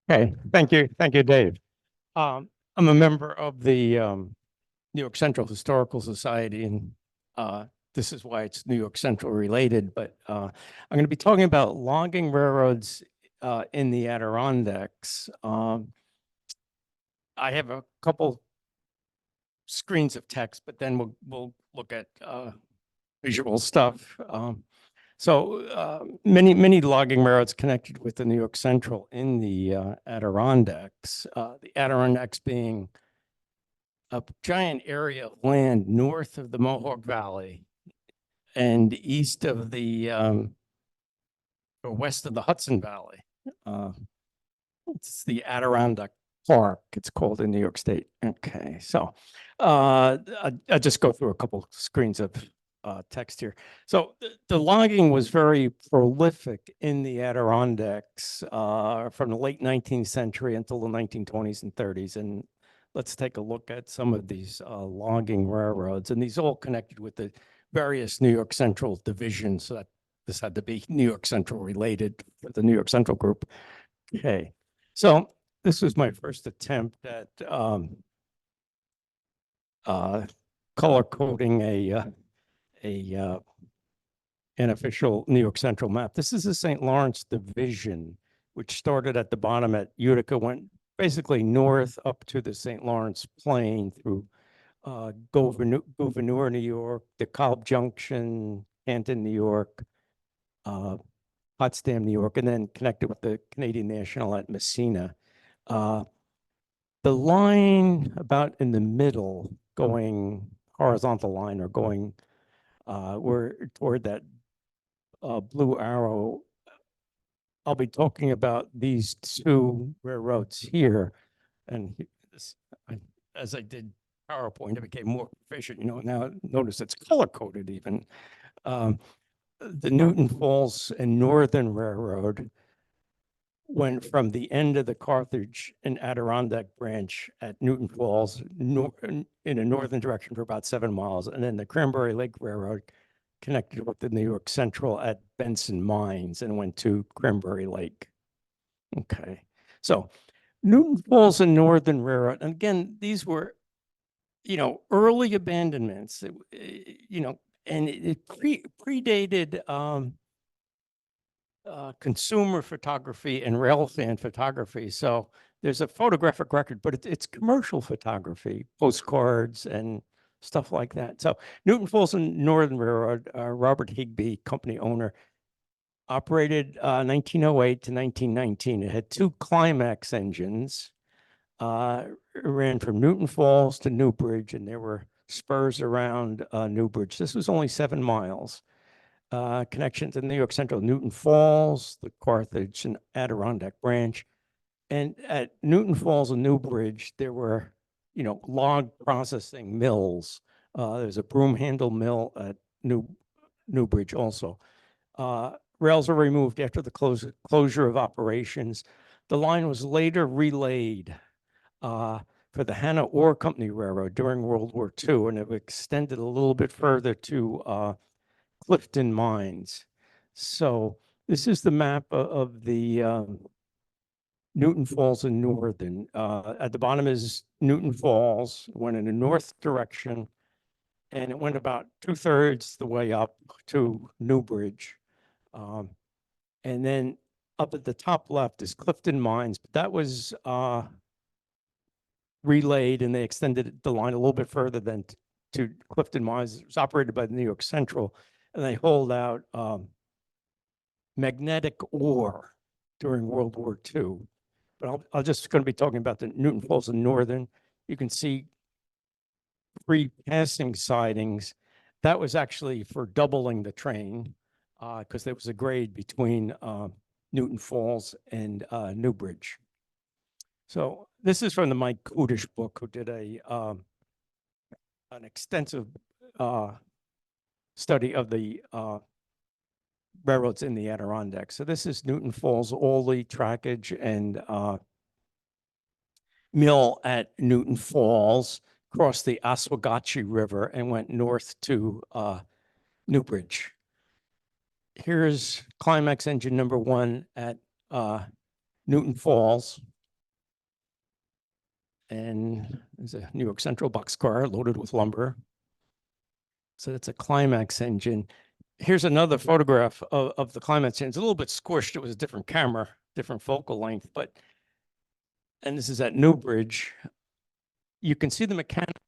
Okay, thank you, Dave. I'm a member of the New York Central Historical Society, and this is why it's New York Central related. But I'm going to be talking about logging railroads in the Adirondacks. I have a couple screens of text, but then we'll look at visual stuff. Many logging railroads connected with the New York Central in the Adirondacks. The Adirondacks being a giant area of land north of the Mohawk Valley and east of the or west of the Hudson Valley. It's the Adirondack Park, it's called in New York State. Okay, so I just go through a couple screens of text here. So the logging was very prolific in the Adirondacks from the late 19th century until the 1920s and 30s. And let's take a look at some of these logging railroads. And these all connected with the various New York Central divisions. So that this had to be New York Central related for the New York Central group. Okay, so this was my first attempt at color coding an official New York Central map. This is the St. Lawrence Division, which started at the bottom at Utica, went basically north up to the St. Lawrence Plain through Gouverneur, New York, DeKalb Junction, Canton, New York, Potsdam, New York, and then connected with the Canadian National at Messina. The line about in the middle, going horizontal line or going toward that blue arrow, I'll be talking about these two railroads here. And this, as I did PowerPoint, it became more proficient. Now notice it's color coded even. The Newton Falls and Northern Railroad went from the end of the Carthage and Adirondack branch at Newton Falls in a northern direction for about 7 miles. And then the Cranberry Lake Railroad connected with the New York Central at Benson Mines and went to Cranberry Lake. Okay, so Newton Falls and Northern Railroad. And again, these were, early abandonments, and it predated consumer photography and railfan photography. So there's a photographic record, but it's commercial photography, postcards and stuff like that. So Newton Falls and Northern Railroad, Robert Higbee, company owner, operated 1908 to 1919. It had 2 Climax engines. It ran from Newton Falls to Newbridge, and there were spurs around Newbridge. This was only 7 miles. Connection to New York Central, Newton Falls, the Carthage and Adirondack branch. And at Newton Falls and Newbridge, there were, log processing mills. There's a broom handle mill at Newbridge also. Rails were removed after the closure of operations. The line was later relayed for the Hannah Ore Company Railroad during World War II, and it extended a little bit further to Clifton Mines. So this is the map of the Newton Falls and Northern. At the bottom is Newton Falls, went in a north direction, and it went about 2/3 the way up to Newbridge. And then up at the top left is Clifton Mines, but that was relayed, and they extended the line a little bit further than to Clifton Mines. It was operated by the New York Central, and they hauled out magnetic ore during World War II. But I'm just going to be talking about the Newton Falls and Northern. You can see 3 passing sidings. That was actually for doubling the train because there was a grade between Newton Falls and Newbridge. So this is from the Mike Kudish book, who did an extensive study of the railroads in the Adirondacks. So this is Newton Falls, Oley, trackage, and mill at Newton Falls, crossed the Oswegatchie River and went north to Newbridge. Here's Climax engine number 1 at Newton Falls. And there's a New York Central boxcar loaded with lumber. So that's a Climax engine. Here's another photograph of the Climax engine. It's a little bit squished. It was a different camera, different focal length, and this is at Newbridge. You can see the mechanics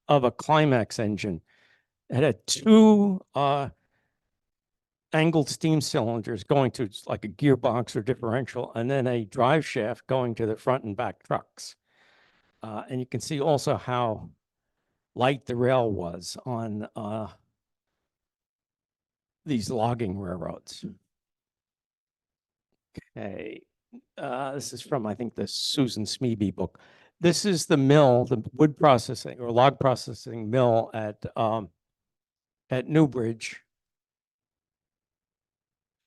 of a Climax engine. It had two angled steam cylinders going to like a gearbox or differential, and then a drive shaft going to the front and back trucks. And you can see also how light the rail was on these logging railroads. Okay, this is from, I think, the Susan Smeeby book. This is the mill, the wood processing or log processing mill at Newbridge.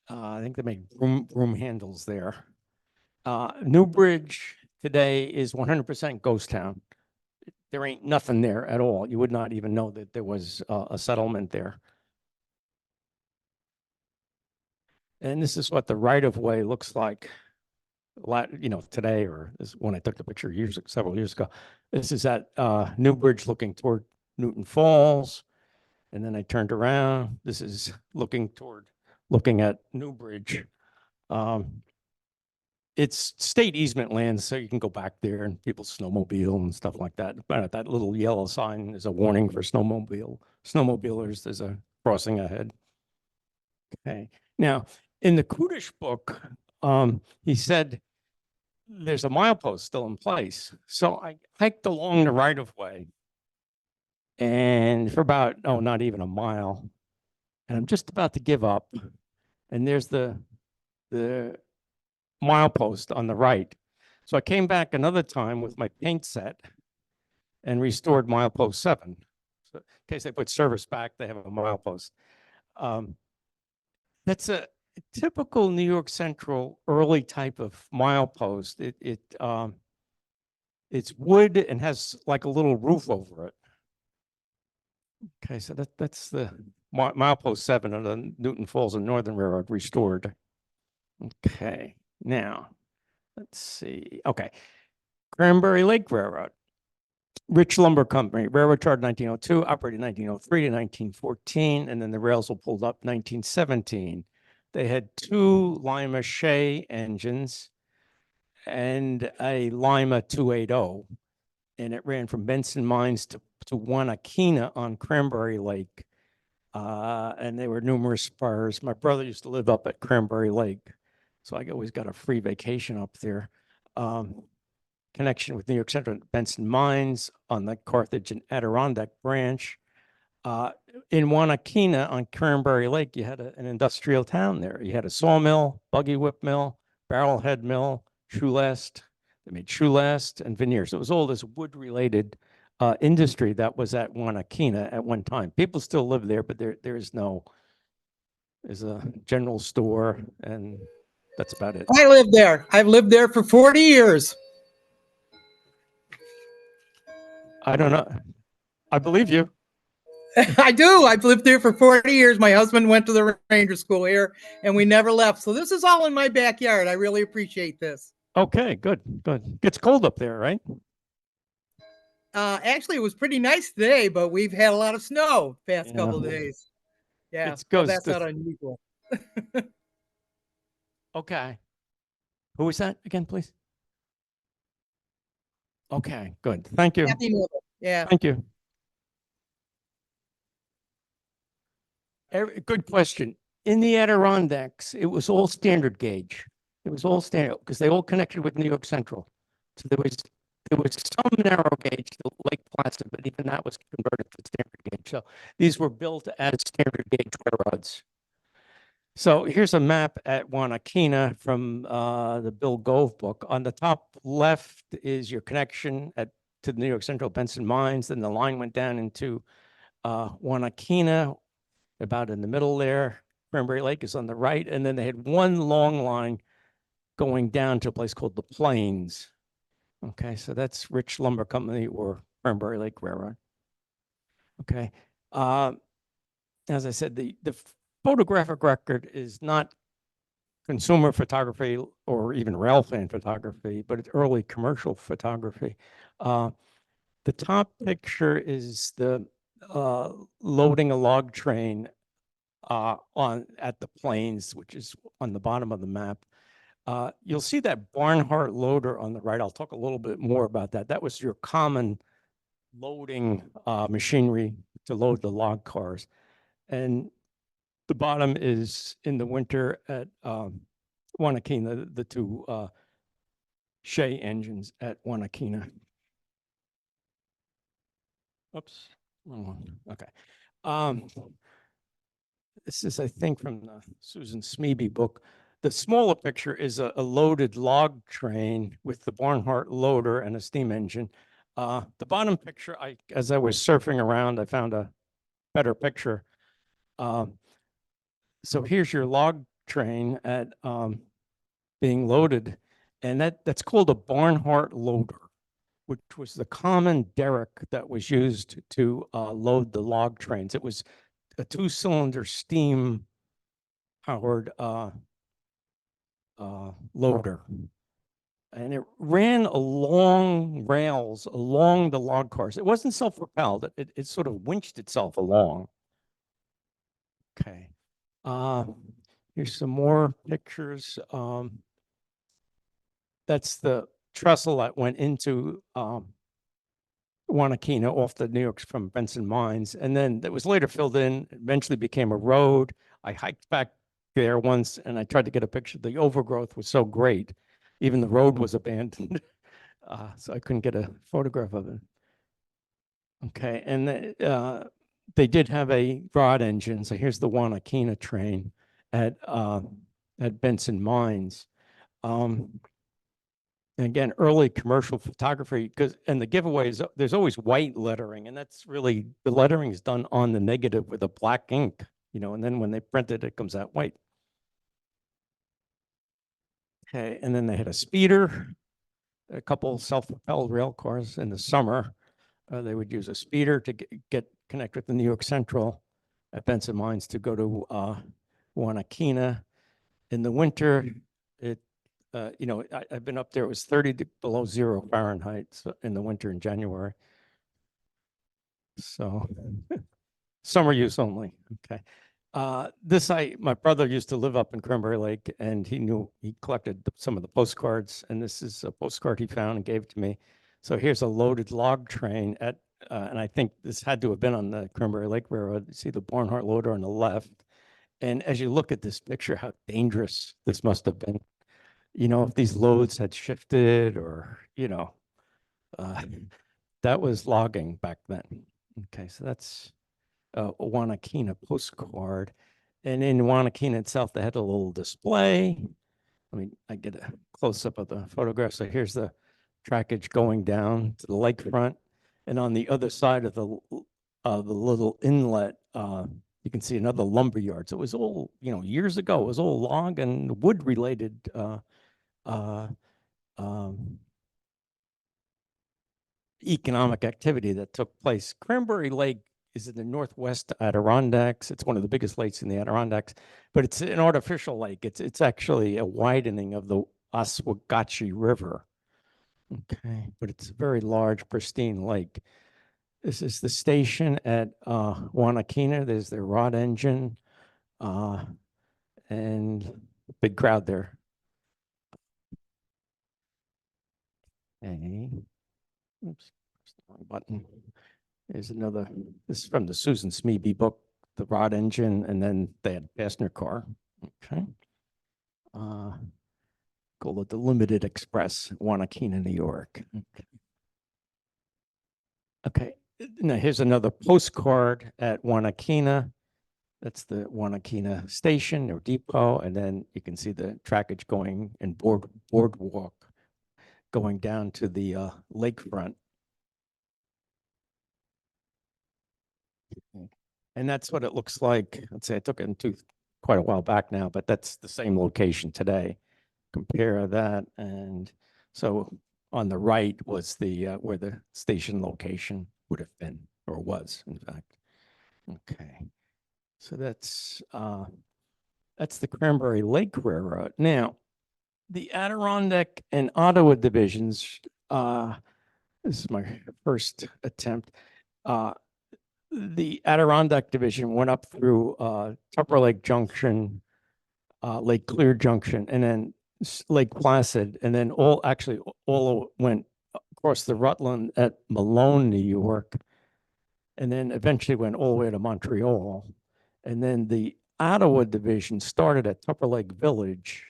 I think they make broom handles there. Newbridge today is 100% ghost town. There ain't nothing there at all. You would not even know that there was a settlement there. And this is what the right-of-way looks like, today, or this when I took the picture several years ago. This is at Newbridge looking toward Newton Falls. And then I turned around. This is looking at Newbridge. It's state easement land, so you can go back there and people snowmobile and stuff like that. But that little yellow sign is a warning for snowmobilers. There's a crossing ahead. Okay. Now, in the Cooperage book, he said there's a milepost still in place. So I hiked along the right-of-way, and for about, not even a mile, and I'm just about to give up. And there's the milepost on the right. So I came back another time with my paint set and restored milepost 7. So in case they put service back, they have a milepost. That's a typical New York Central early type of milepost. It's wood and has like a little roof over it. Okay, so that's the milepost 7 of the Newton Falls and Northern Railroad restored. Okay, now let's see. Okay, Cranberry Lake Railroad, Rich Lumber Company, railroad chartered 1902, operated 1903 to 1914, and then the rails were pulled up 1917. They had 2 Lima Shay engines and a Lima 280, and it ran from Benson Mines to Wanakina on Cranberry Lake. And there were numerous spurs. My brother used to live up at Cranberry Lake, so I always got a free vacation up there. Connection with New York Central, Benson Mines on the Carthage and Adirondack branch. In Wanakina on Cranberry Lake, you had an industrial town there. You had a sawmill, buggy whip mill, barrel head mill, shoe last. They made shoe last and veneers. It was all this wood-related industry that was at Wanakina at one time. People still live there, but there's a general store, and that's about it. I live there. I've lived there for 40 years. I don't know. I believe you. I do. I've lived there for 40 years. My husband went to the ranger school here, and we never left. So this is all in my backyard. I really appreciate this. Okay, good. Gets cold up there, right? Actually, it was pretty nice today, but we've had a lot of snow past couple of days. Yeah, so that's not unusual. Okay. Who is that again, please? Okay, good. Thank you. Happy New Year. Yeah. Thank you. Good question. In the Adirondacks, it was all standard gauge. It was all standard because they all connected with New York Central. So there was some narrow gauge to Lake Placid, but even that was converted to standard gauge. So these were built as standard gauge railroads. So here's a map at Wanakina from the Bill Gove book. On the top left is your connection to the New York Central Benson Mines. Then the line went down into Wanakina, about in the middle there. Cranberry Lake is on the right. And then they had one long line going down to a place called the Plains. Okay, so that's Rich Lumber Company or Cranberry Lake Railroad. Okay. As I said, the photographic record is not consumer photography or even rail fan photography, but it's early commercial photography. The top picture is the loading a log train at the plains, which is on the bottom of the map. You'll see that Barnhart loader on the right. I'll talk a little bit more about that. That was your common loading machinery to load the log cars. And the bottom is in the winter at Wanakina, the two Shay engines at Wanakina. Oops, wrong one. Okay. This is, I think, from the Susan Smeby book. The smaller picture is a loaded log train with the Barnhart loader and a steam engine. The bottom picture, as I was surfing around, I found a better picture. So here's your log train at being loaded, and that's called a Barnhart loader, which was the common derrick that was used to load the log trains. It was a two-cylinder steam powered loader. And it ran along rails along the log cars. It wasn't self-propelled. It sort of winched itself along. Okay. Here's some more pictures. That's the trestle that went into Wanakina off the New York from Benson Mines. And then that was later filled in, eventually became a road. I hiked back there once and I tried to get a picture. The overgrowth was so great. Even the road was abandoned. So I couldn't get a photograph of it. Okay. And they did have a rod engine. So here's the Wanakina train at Benson Mines. And again, early commercial photography, and the giveaways, there's always white lettering, and that's really, the lettering is done on the negative with a black ink, and then when they print it, it comes out white. Okay, and then they had a speeder, a couple self-propelled rail cars in the summer. They would use a speeder to connect with the New York Central at Benson Mines to go to Wanakina. In the winter, I've been up there, it was 30 below 0 Fahrenheit in the winter in January. So summer use only. Okay. My brother used to live up in Cranberry Lake and he collected some of the postcards, and this is a postcard he found and gave to me. So here's a loaded log train and I think this had to have been on the Cranberry Lake Railroad. You see the Barnhart loader on the left. And as you look at this picture, how dangerous this must have been. If these loads had shifted or, that was logging back then. Okay, so that's a Wanakina postcard. And in Wanakina itself, they had a little display. I get a close-up of the photograph. So here's the trackage going down to the lakefront. And on the other side of the little inlet, you can see another lumber yard. So it was all, years ago, it was all log and wood-related economic activity that took place. Cranberry Lake is in the northwest Adirondacks. It's one of the biggest lakes in the Adirondacks, but it's an artificial lake. It's actually a widening of the Oswegatchie River. Okay, but it's a very large, pristine lake. This is the station at Wanakina. There's their rod engine and big crowd there. Okay. Oops, pressed the wrong button. There's another, this is from the Susan Smeby book, the rod engine, and then they had a passenger car. Okay. Called it the Limited Express, Wanakina, New York. Okay. Now here's another postcard at Wanakina. That's the Wanakina station or depot. And then you can see the trackage going and boardwalk going down to the lakefront. And that's what it looks like. Let's say I took it quite a while back now, but that's the same location today. Compare that. And so on the right was where the station location would have been, or was, in fact. Okay. So that's the Cranberry Lake Railroad. Now, the Adirondack and Ottawa divisions This is my first attempt. The Adirondack division went up through Tupper Lake Junction, Lake Clear Junction, and then Lake Placid, and then all went across the Rutland at Malone, New York, and then eventually went all the way to Montreal. And then the Ottawa division started at Tupper Lake Village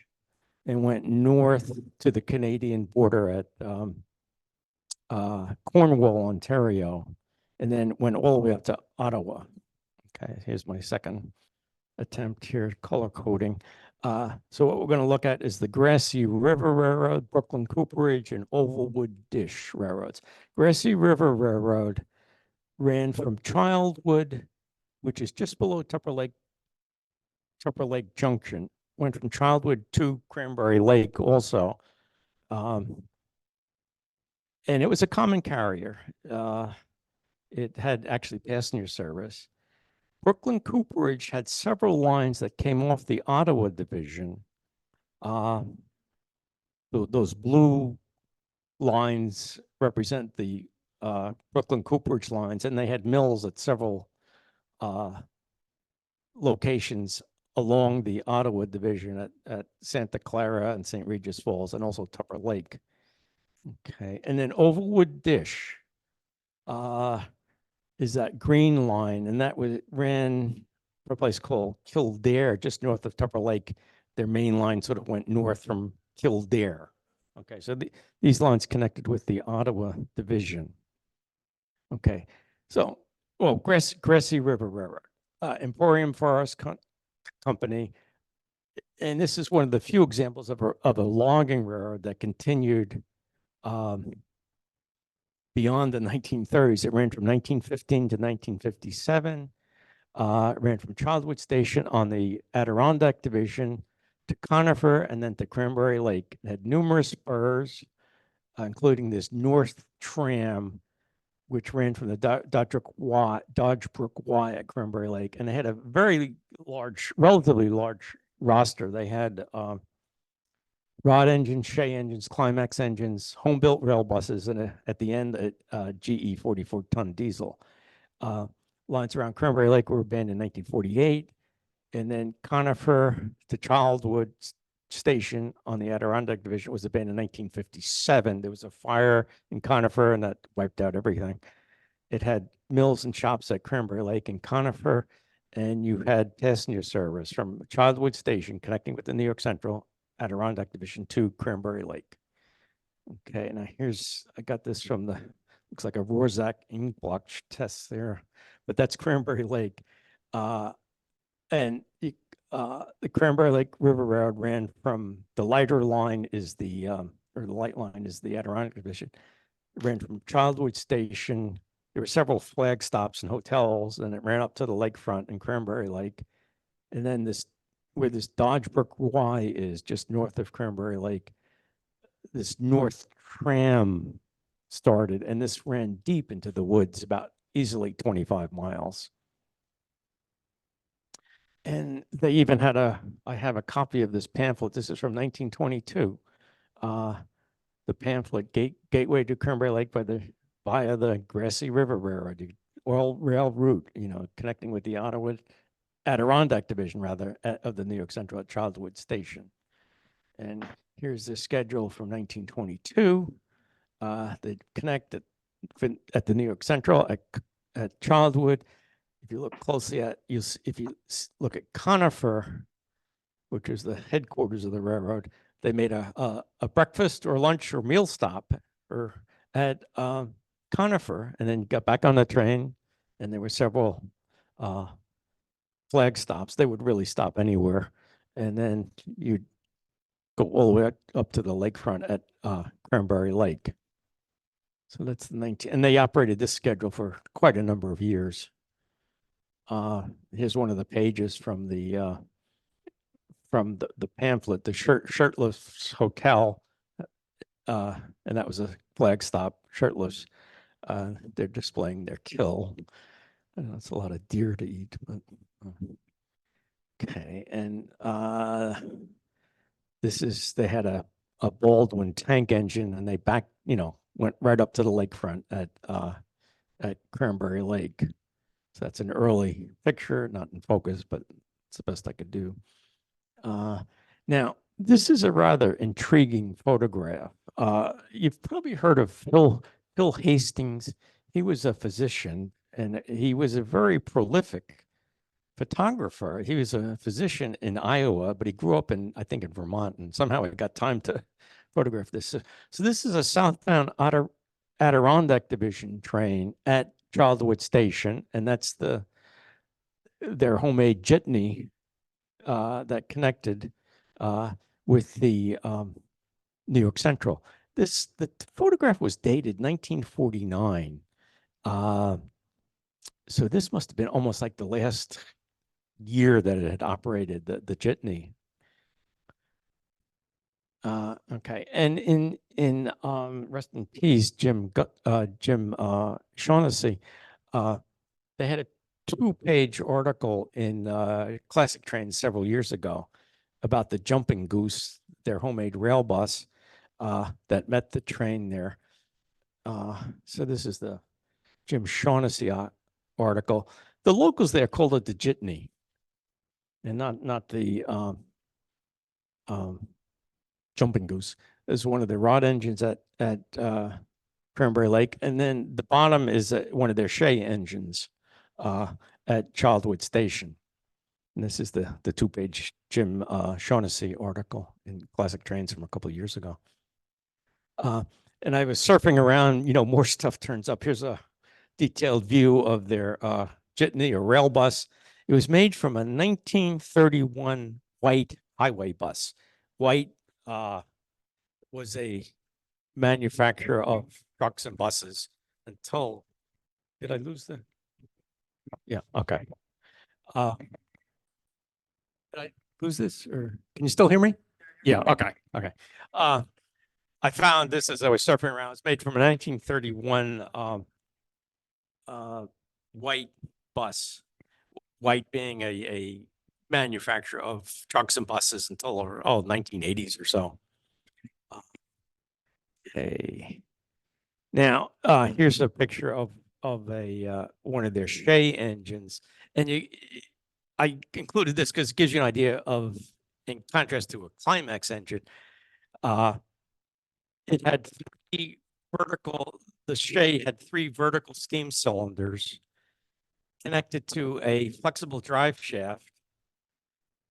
and went north to the Canadian border at Cornwall, Ontario, and then went all the way up to Ottawa. Okay, here's my second attempt here, color coding. So what we're going to look at is the Grasse River Railroad, Brooklyn Cooperage, and Ovalwood Dish Railroads. Grasse River Railroad ran from Childwood, which is just below Tupper Lake Junction, went from Childwood to Cranberry Lake also. And it was a common carrier. It had actually passenger service. Brooklyn Cooperage had several lines that came off the Ottawa division. Those blue lines represent the Brooklyn Cooperage lines, and they had mills at several locations along the Ottawa division at Santa Clara and St. Regis Falls, and also Tupper Lake. Okay, and then Ovalwood Dish is that green line, and that ran for a place called Kildare, just north of Tupper Lake. Their main line sort of went north from Kildare. Okay, so these lines connected with the Ottawa division. Okay, so, well, Grasse River Railroad, Emporium Forest Company, and this is one of the few examples of a logging railroad that continued beyond the 1930s. It ran from 1915 to 1957. It ran from Childwood Station on the Adirondack division to Conifer and then to Cranberry Lake. It had numerous spurs, including this North Tram, which ran from the Dodge Brook Y at Cranberry Lake. And they had a very large, relatively large roster. They had Rod engines, Shay engines, Climax engines, home-built rail buses, and at the end, a GE 44-ton diesel. Lines around Cranberry Lake were abandoned in 1948, and then Conifer to Childwood Station on the Adirondack Division was abandoned in 1957. There was a fire in Conifer, and that wiped out everything. It had mills and shops at Cranberry Lake and Conifer, and you had passenger service from Childwood Station connecting with the New York Central Adirondack Division to Cranberry Lake. Okay, now I got this from looks like a Rorschach ink blotch test there, but that's Cranberry Lake. And the Cranberry Lake River Railroad ran from the lighter line is or the light line is the Adirondack Division. It ran from Childwood Station. There were several flag stops and hotels, and it ran up to the lakefront in Cranberry Lake. And then where this Dodge Brook Y is just north of Cranberry Lake, this North Tram started, and this ran deep into the woods, about easily 25 miles. And they even had I have a copy of this pamphlet. This is from 1922. The pamphlet, Gateway to Cranberry Lake via the Grasse River Railroad, the oil rail route, connecting with the Adirondack Division, rather, of the New York Central at Childwood Station. And here's the schedule from 1922. They connect at the New York Central at Childwood. If you look closely if you look at Conifer, which is the headquarters of the railroad, they made a breakfast or lunch or meal stop at Conifer, and then got back on the train, and there were several flag stops. They would really stop anywhere, and then you'd go all the way up to the lakefront at Cranberry Lake. So that's and they operated this schedule for quite a number of years. Here's one of the pages from the pamphlet, the Shirtless Hotel, and that was a flag stop, Shirtless. They're displaying their kill. That's a lot of deer to eat. But, okay, and they had a Baldwin tank engine, and they went right up to the lakefront at Cranberry Lake. So that's an early picture, not in focus, but it's the best I could do. Now, this is a rather intriguing photograph. You've probably heard of Phil Hastings. He was a physician, and he was a very prolific photographer. He was a physician in Iowa, but he grew up I think, in Vermont, and somehow he got time to photograph this. So this is a southbound Adirondack Division train at Childwood Station, and that's their homemade jitney that connected with the New York Central. The photograph was dated 1949. So this must have been almost like the last year that it had operated, the jitney. Okay, and in rest in peace, Jim Shaughnessy. They had a 2-page article in Classic Trains several years ago about the Jumping Goose, their homemade rail bus that met the train there. So this is the Jim Shaughnessy article. The locals there called it the jitney, and not the Jumping Goose. This is one of the rod engines at Cranberry Lake, and then the bottom is one of their Shay engines at Childwood Station. And this is the 2-page Jim Shaughnessy article in Classic Trains from a couple of years ago. And I was surfing around, more stuff turns up. Here's a detailed view of their jitney or rail bus. It was made from a 1931 white highway bus. White was a manufacturer of trucks and buses until, did I lose the? Yeah, okay. Did I lose this, or can you still hear me? Yeah, okay, okay. I found this as I was surfing around. It's made from a 1931 white bus, white being a manufacturer of trucks and buses until 1980s or so. Okay. Now, here's a picture of a one of their Shay engines, and I included this because it gives you an idea of, in contrast to a Climax engine, it had the Shay had 3 vertical steam cylinders connected to a flexible drive shaft,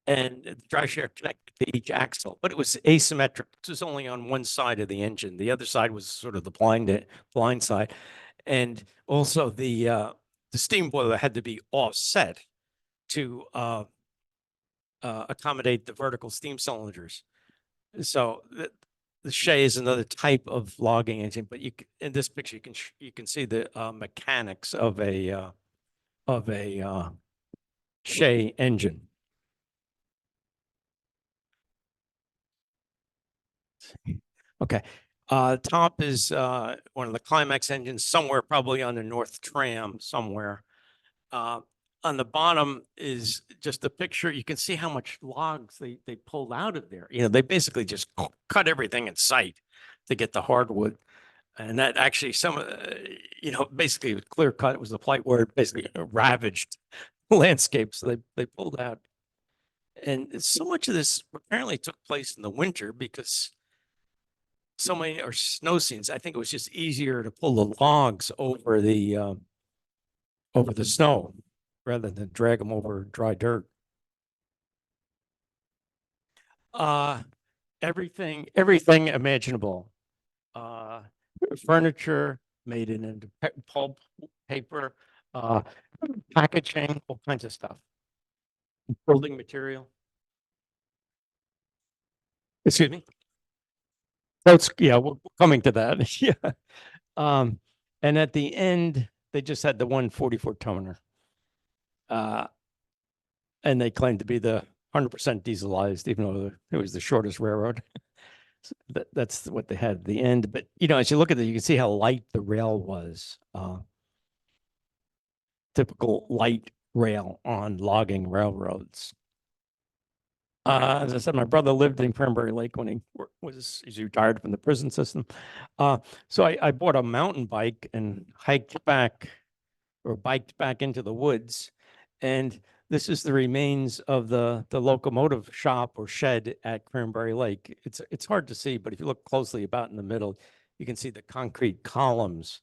and the drive shaft connected to each axle, but it was asymmetric. It was only on one side of the engine. The other side was sort of the blind side. And also the steam boiler had to be offset to accommodate the vertical steam cylinders. So the Shay is another type of logging engine, but in this picture you can see the mechanics of a Shay engine. Okay. Top is one of the Climax engines somewhere, probably on the North Tram somewhere. On the bottom is just a picture. You can see how much logs they pulled out of there. They basically just cut everything in sight to get the hardwood. And that actually basically clear cut was the polite word, basically ravaged landscapes. So they pulled out. And so much of this apparently took place in the winter because so many are snow scenes. I think it was just easier to pull the logs over the snow rather than drag them over dry dirt. Everything imaginable. Furniture made into pulp, paper, packaging, all kinds of stuff. Building material. Excuse me. We're coming to that. Yeah. And at the end, they just had the 144 toner. And they claimed to be the 100% dieselized, even though it was the shortest railroad. So that's what they had at the end. But, as you look at it, you can see how light the rail was. Typical light rail on logging railroads. As I said, my brother lived in Cranberry Lake when he's retired from the prison system. So I bought a mountain bike and hiked back or biked back into the woods. And this is the remains of the locomotive shop or shed at Cranberry Lake. It's hard to see, but if you look closely about in the middle, you can see the concrete columns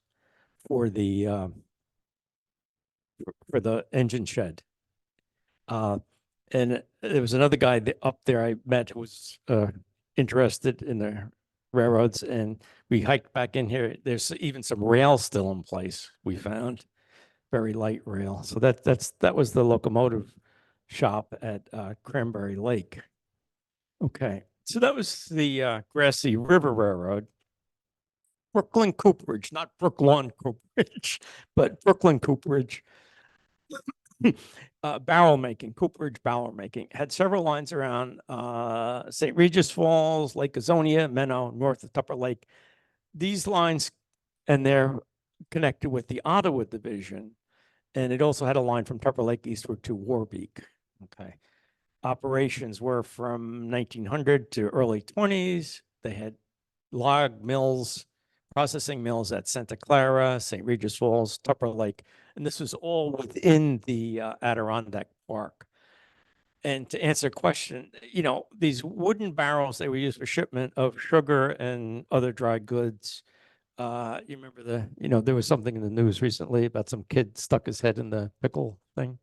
for the engine shed. And there was another guy up there I met who was interested in the railroads, and we hiked back in here. There's even some rail still in place. We found very light rail. So that was the locomotive shop at Cranberry Lake. Okay, so that was the Grasse River Railroad. Brooklyn Cooperage, not Brooklawn Cooperage, but Brooklyn Cooperage. Barrel making, Cooperage barrel making, had several lines around St. Regis Falls, Lake Azonia, Menno, north of Tupper Lake. These lines, and they're connected with the Ottawa division. And it also had a line from Tupper Lake eastward to Warbeek. Okay. Operations were from 1900 to early 20s. They had log mills, processing mills at Santa Clara, St. Regis Falls, Tupper Lake, and this was all within the Adirondack Park. And to answer a question, these wooden barrels, they were used for shipment of sugar and other dry goods. You remember there was something in the news recently about some kid stuck his head in the pickle thing.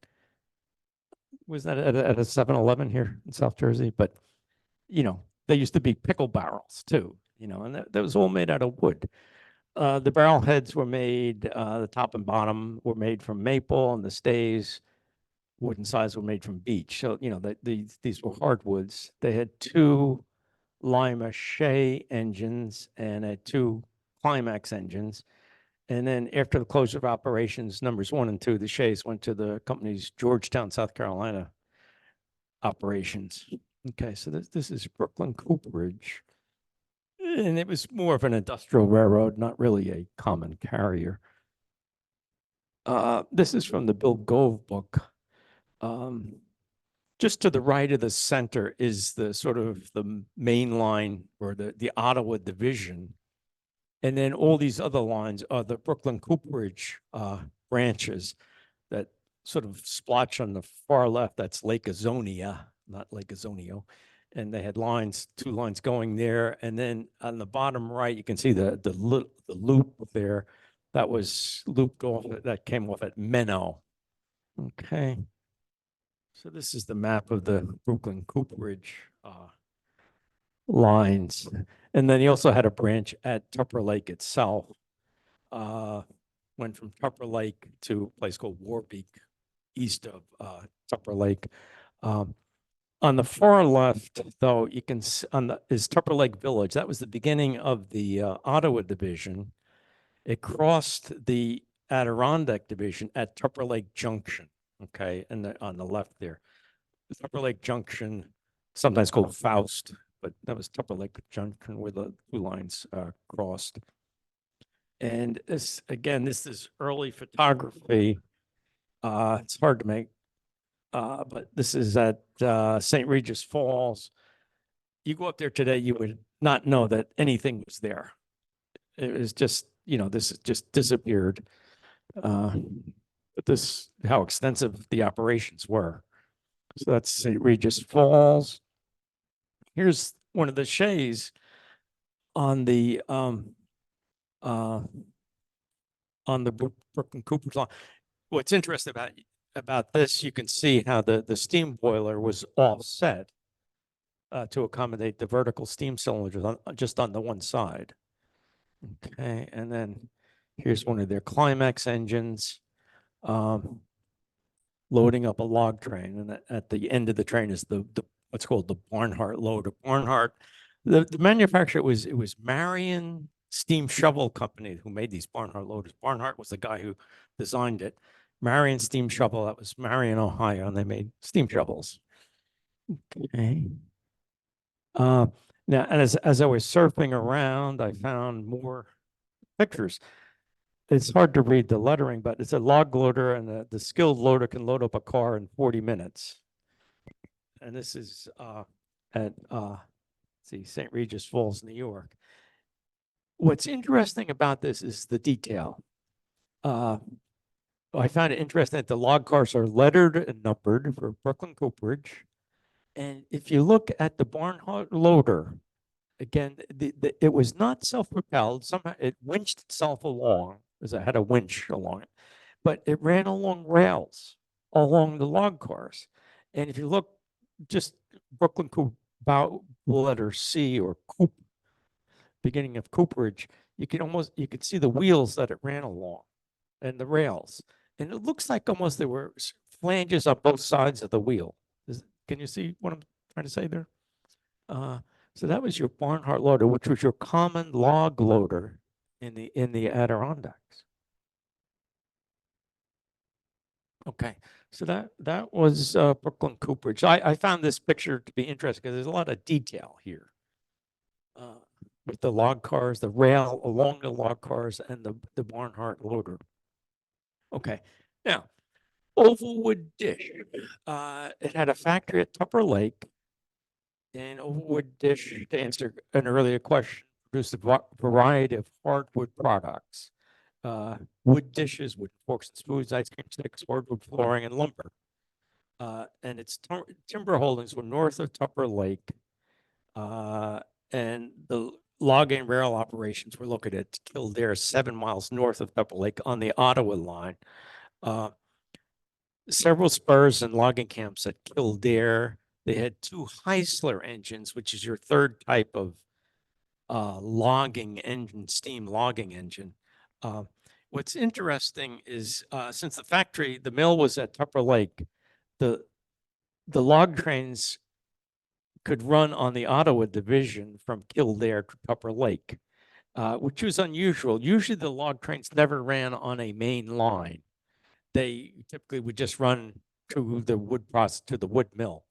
Was that at a 7-Eleven here in South Jersey? But, they used to be pickle barrels too, and that was all made out of wood. The barrel heads were made, the top and bottom were made from maple, and the stays, wooden sides, were made from beech. So, these were hardwoods. They had 2 Lima Shay engines and 2 Climax engines. And then after the closure of operations, numbers 1 and 2, the Shays went to the company's Georgetown, South Carolina operations. Okay, so this is Brooklyn Cooperage. And it was more of an industrial railroad, not really a common carrier. This is from the Bill Gove book. Just to the right of the center is the sort of the main line or the Ottawa division. And then all these other lines are the Brooklyn Cooperage branches that sort of splotch on the far left. That's Lake Azonia, not Lake Azonio. And they had 2 lines going there. And then on the bottom right, you can see the loop there that was looped off, that came off at Menno. Okay. So this is the map of the Brooklyn Cooperage lines. And then he also had a branch at Tupper Lake itself. Went from Tupper Lake to a place called Warbeek, east of Tupper Lake. On the far left, though, you can see is Tupper Lake Village. That was the beginning of the Ottawa division. It crossed the Adirondack division at Tupper Lake Junction. Okay, and on the left there, Tupper Lake Junction, sometimes called Faust, but that was Tupper Lake Junction where the 2 lines crossed. And this is early photography. It's hard to make, but this is at St. Regis Falls. You go up there today, you would not know that anything was there. It was just, this just disappeared. But this, how extensive the operations were. So that's St. Regis Falls. Here's one of the Shays on the Brooklyn Cooperage line. What's interesting about this, you can see how the steam boiler was offset to accommodate the vertical steam cylinders just on the one side. Okay, and then here's one of their Climax engines. Loading up a log train, and at the end of the train is the what's called the Barnhart loader. Barnhart, the manufacturer was Marion Steam Shovel Company who made these Barnhart loaders. Barnhart was the guy who designed it. Marion Steam Shovel, that was Marion, Ohio, and they made steam shovels. Okay. Now, and as I was surfing around, I found more pictures. It's hard to read the lettering, but it's a log loader, and the skilled loader can load up a car in 40 minutes. and this is at see St. Regis Falls, New York. What's interesting about this is the detail. I found it interesting that the log cars are lettered and numbered for Brooklyn Cooperage. And if you look at the Barnhart loader, again, it was not self-propelled. Somehow it winched itself along, because it had a winch along it, but it ran along rails along the log cars. And if you look just Brooklyn Coop, about the letter C or Coop, beginning of Cooperage, you could see the wheels that it ran along and the rails. And it looks like almost there were flanges on both sides of the wheel. Can you see what I'm trying to say there? So that was your Barnhart loader, which was your common log loader in the Adirondacks. Okay, so that was Brooklyn Cooperage. I found this picture to be interesting because there's a lot of detail here with the log cars, the rail along the log cars, and the Barnhart loader. Okay, now Ovalwood dish. It had a factory at Tupper Lake, and Ovalwood dish, to answer an earlier question, produced a variety of hardwood products. Wood dishes, wood forks and spoons, ice cream sticks, hardwood flooring, and lumber. And its timber holdings were north of Tupper Lake, and the logging and rail operations were located at Kildare, 7 miles north of Tupper Lake on the Ottawa line. Several spurs and logging camps at Kildare. They had 2 Heisler engines, which is your third type of logging engine, steam logging engine. What's interesting is since the mill was at Tupper Lake, the log trains could run on the Ottawa division from Kildare to Tupper Lake, which was unusual. Usually the log trains never ran on a main line. They typically would just run to the wood process, to the wood mill,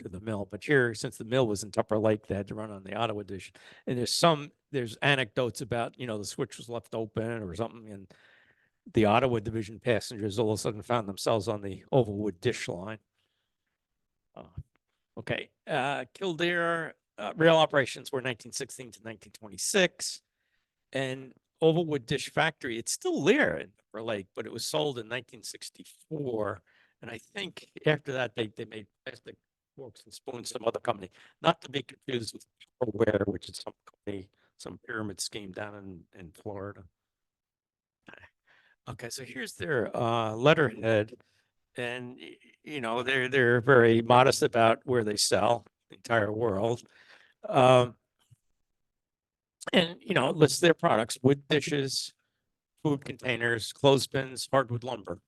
to the mill. But here, since the mill was in Tupper Lake, they had to run on the Ottawa division. And there's anecdotes about, the switch was left open or something, and the Ottawa division passengers all of a sudden found themselves on the Ovalwood dish line. Okay, Kildare rail operations were 1916 to 1926, and Ovalwood Dish Factory, it's still there in Tupper Lake, but it was sold in 1964. And I think after that, they made plastic forks and spoons, some other company, not to be confused with Tupperware, which is some company, some pyramid scheme down in Florida. Okay, so here's their letterhead, and they're very modest about where they sell the entire world. And it lists their products: wood dishes, food containers, clothespins, hardwood lumber.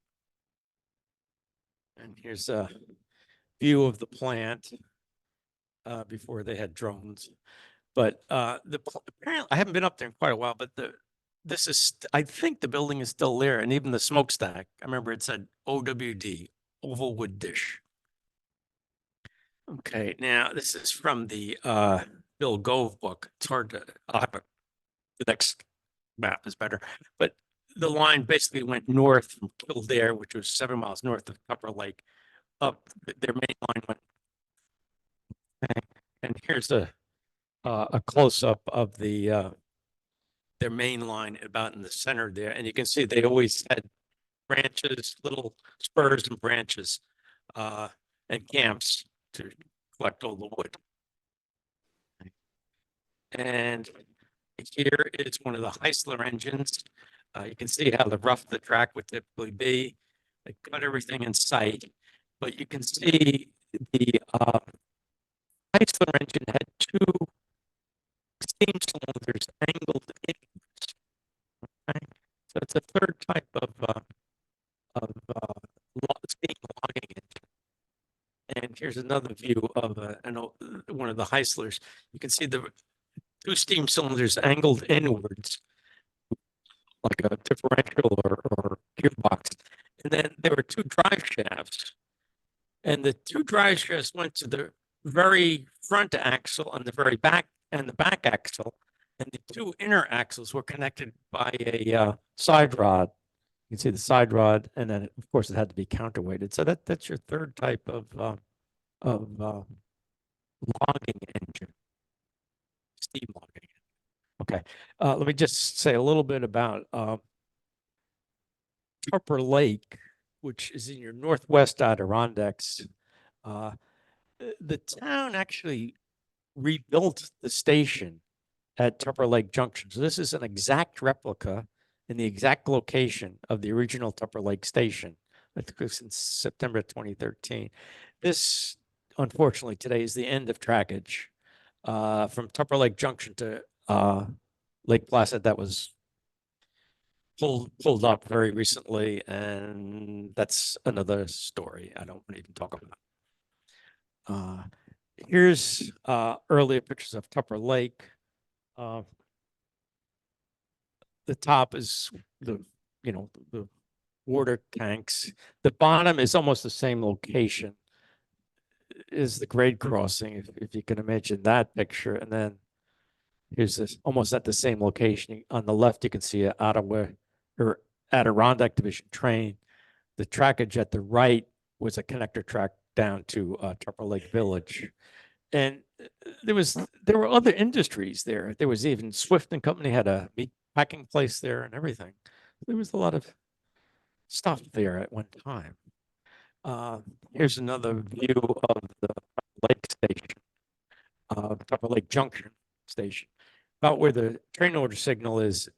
And here's a view of the plant before they had drones. But apparently, I haven't been up there in quite a while, but I think the building is still there, and even the smokestack. I remember it said OWD, Ovalwood Dish. Okay, now this is from the Bill Gove book. It's hard to, the next map is better, but the line basically went north from Kildare, which was 7 miles north of Tupper Lake, up. Their main line went, and here's a close-up of their main line about in the center there, and you can see they always had branches, little spurs and branches, and camps to collect all the wood. And here is one of the Heisler engines. You can see how rough the track would typically be. They cut everything in sight, but you can see the Heisler engine had 2 steam cylinders angled inwards. Okay? So it's a third type of steam logging engine. And here's another view of one of the Heislers. You can see the 2 steam cylinders angled inwards, like a differential or gearbox. And then there were 2 drive shafts. And the 2 drive shafts went to the very front axle and the very back and the back axle. And the 2 inner axles were connected by a side rod. You can see the side rod, and then of course it had to be counterweighted. So that's your third type of of logging engine, steam logging. Okay, let me just say a little bit about Tupper Lake, which is in your northwest Adirondacks. The town actually rebuilt the station at Tupper Lake Junction. So this is an exact replica in the exact location of the original Tupper Lake station. I think it was in September 2013. This, unfortunately, today is the end of trackage from Tupper Lake Junction to Lake Placid. That was pulled up very recently, and that's another story I don't want to even talk about. Here's earlier pictures of Tupper Lake. The top is the water tanks. The bottom is almost the same location is the grade crossing, if you can imagine that picture. And then here's this almost at the same location. On the left, you can see an Ottawa or Adirondack Division train. The trackage at the right was a connector track down to Tupper Lake Village. And there were other industries there. There was even Swift and Company had a meat packing place there and everything. There was a lot of stuff there at one time. Here's another view of the lake station, Tupper Lake Junction station. About where the train order signal is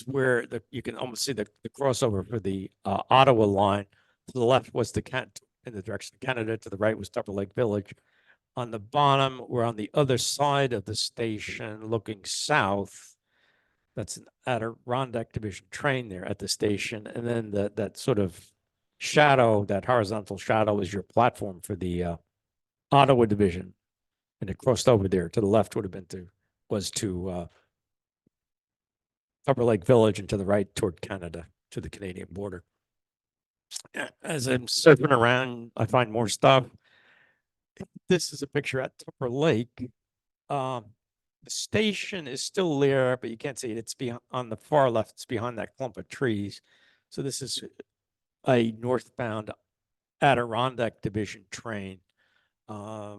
where you can almost see the crossover for the Ottawa line. To the left was in the direction of Canada. To the right was Tupper Lake Village. On the bottom, we're on the other side of the station looking south. That's an Adirondack Division train there at the station. And then that sort of shadow, that horizontal shadow, is your platform for the Ottawa Division. And it crossed over there. To the left would have been to Tupper Lake Village, and to the right toward Canada, to the Canadian border. As I'm surfing around, I find more stuff. This is a picture at Tupper Lake. The station is still there, but you can't see it. It's on the far left. It's behind that clump of trees. So this is a northbound Adirondack Division train. I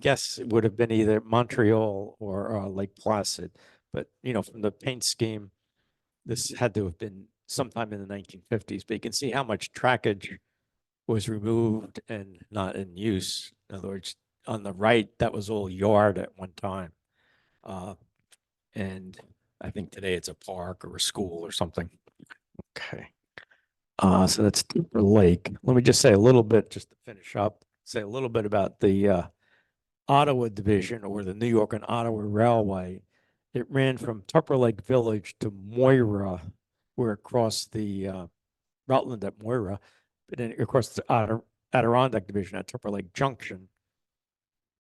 guess it would have been either Montreal or Lake Placid, but from the paint scheme, this had to have been sometime in the 1950s. But you can see how much trackage was removed and not in use. In other words, on the right, that was all yard at one time. And I think today it's a park or a school or something. Okay. So that's Tupper Lake. Let me just say a little bit, just to finish up, say a little bit about the Ottawa Division, or the New York and Ottawa Railway. It ran from Tupper Lake Village to Moira, where it crossed the Rutland at Moira, but then it crossed the Adirondack Division at Tupper Lake Junction.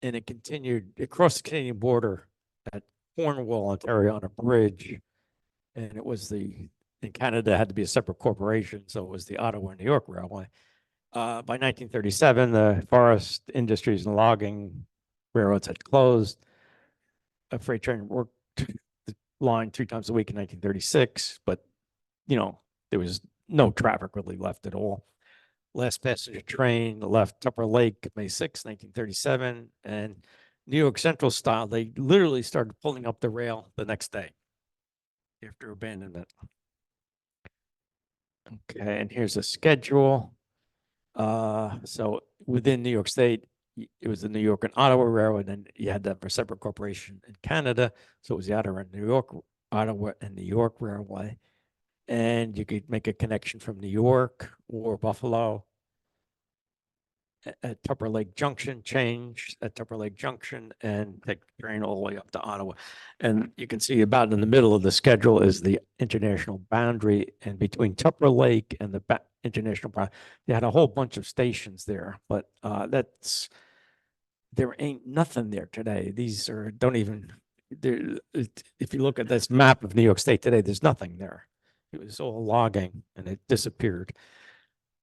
And it crossed the Canadian border at Cornwall, Ontario, on a bridge. And it was in Canada, it had to be a separate corporation, so it was the Ottawa and New York Railway. By 1937, the forest industries and logging railroads had closed. A freight train worked the line 3 times a week in 1936, but there was no traffic really left at all. Last passenger train left Tupper Lake May 6, 1937, and New York Central style, they literally started pulling up the rail the next day after abandonment. Okay, and here's a schedule. So within New York State, it was the New York and Ottawa Railroad, and you had that for a separate corporation in Canada. So it was the Ottawa and New York Railway. And you could make a connection from New York or Buffalo at Tupper Lake Junction, change at Tupper Lake Junction, and take the train all the way up to Ottawa. And you can see about in the middle of the schedule is the international boundary, and between Tupper Lake and the international boundary, they had a whole bunch of stations there, but there ain't nothing there today. These don't even, if you look at this map of New York State today, there's nothing there. It was all logging and it disappeared.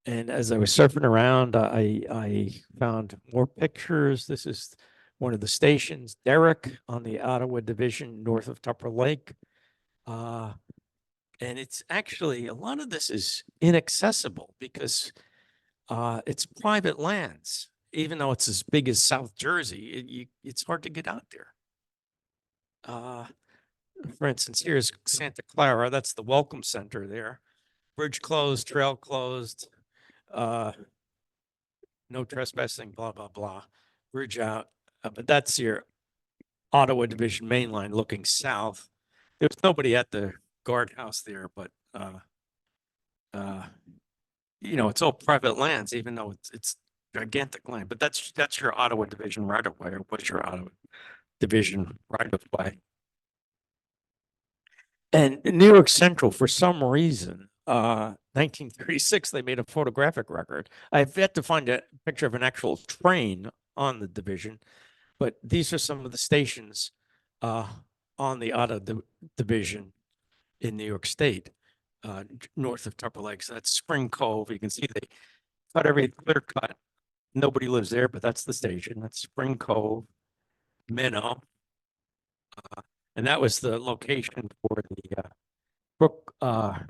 And as I was surfing around, I found more pictures. This is one of the stations, Derrick, on the Ottawa Division north of Tupper Lake. And it's actually, a lot of this is inaccessible because it's private lands. even though it's as big as South Jersey, it's hard to get out there. For instance, here's Santa Clara. That's the Welcome Center there. Bridge closed, trail closed, no trespassing, blah, blah, blah. Bridge out. But that's your Ottawa Division main line looking south. There's nobody at the guardhouse there, but it's all private lands, even though it's gigantic land. But that's your Ottawa Division right of way, or what's your Ottawa Division right of way. And in New York Central, for some reason, 1936, they made a photographic record. I've yet to find a picture of an actual train on the division, but these are some of the stations on the Ottawa Division in New York State, north of Tupper Lake. So that's Spring Cove. You can see they cut every clear cut. Nobody lives there, but that's the station. That's Spring Cove, Minnow. And that was the location for the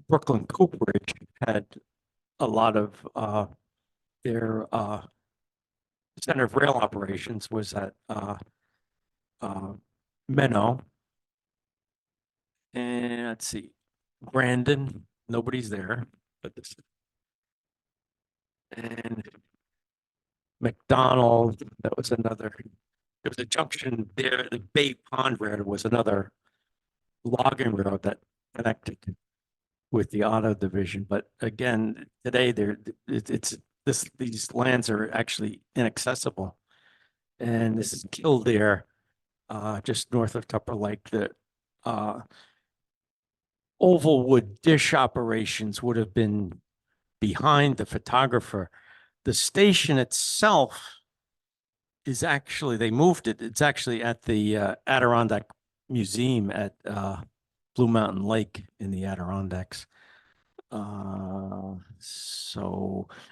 Brooklyn Cooperage had a lot of their center of rail operations was at Minnow. And let's see, Brandon, nobody's there, but this, and McDonald, that was another. There was a junction there. The Bay Pond Railroad was another logging road that connected with the Ottawa Division. But again, today these lands are actually inaccessible. And this is Kildare, just north of Tupper Lake. The Ovalwood dish operations would have been behind the photographer. The station itself is actually, they moved it. It's actually at the Adirondack Museum at Blue Mountain Lake in the Adirondacks.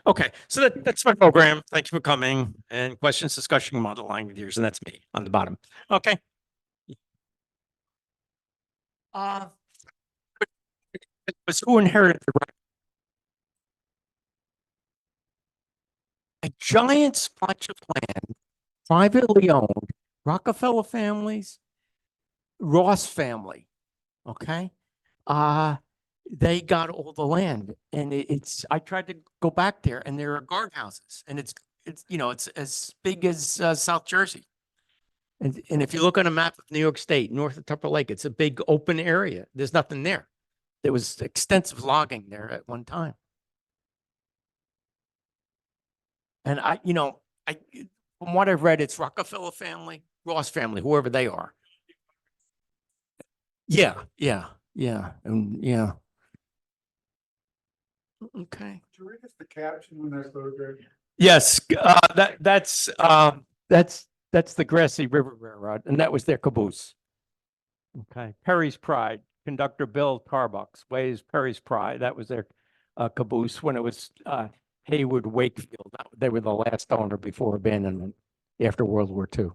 Okay, so that's my program. Thank you for coming. And questions, discussion, model line years, and that's me on the bottom. Okay. It was who inherited the right? A giant splotch of land, privately owned, Rockefeller families, Ross family. Okay. They got all the land, and I tried to go back there, and there are guardhouses, and it's as big as South Jersey. And if you look on a map of New York State, north of Tupper Lake, it's a big open area. There's nothing there. There was extensive logging there at one time. And from what I've read, it's Rockefeller family, Ross family, whoever they are. Yeah. And yeah. Okay. Could you read us the caption when that's photographed? Yes, that's the Grasse River RR, and that was their caboose. Okay, Perry's Pride, conductor Bill Tarbucks, weighs Perry's Pride. That was their caboose when it was Haywood Wakefield. They were the last owner before abandonment after World War II.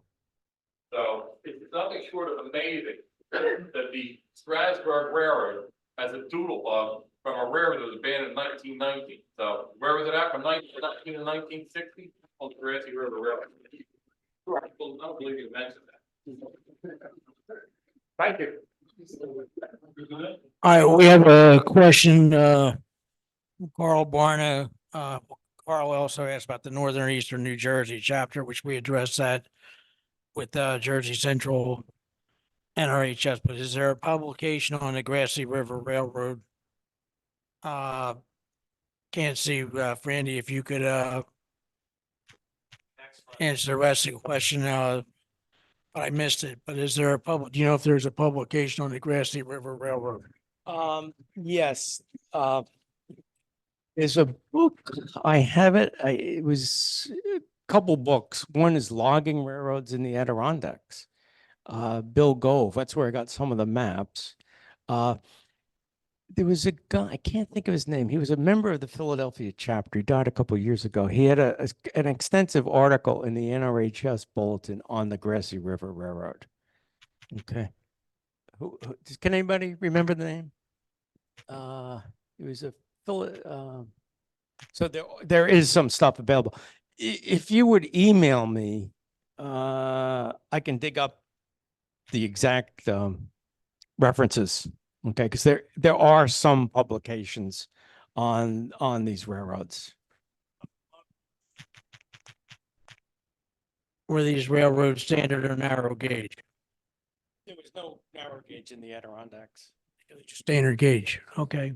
So it's nothing short of amazing that the Strasburg Railroad has a doodle bug from a railroad that was abandoned in 1919. So where was it at from 1919 to 1960? On the Grasse River Railroad. I don't believe you mentioned that. Thank you. All right, we have a question, Carl Barna. Carl also asked about the Northern Eastern New Jersey chapter, which we addressed that with Jersey Central NRHS. But is there a publication on the Grasse River Railroad? Can't see, Frandy, if you could answer the rest of the question. But I missed it. But is there do you know if there's a publication on the Grasse River Railroad? Yes. There's a book. I have it. It was a couple books. One is Logging Railroads in the Adirondacks. Bill Gove. That's where I got some of the maps. There was a guy, I can't think of his name. He was a member of the Philadelphia chapter. He died a couple of years ago. He had an extensive article in the NRHS bulletin on the Grasse River Railroad. Okay. Can anybody remember the name? It was a So there is some stuff available. If you would email me, I can dig up the exact references. Okay, because there are some publications on these railroads. Were these railroads standard or narrow gauge? There was no narrow gauge in the Adirondacks. Standard gauge, okay.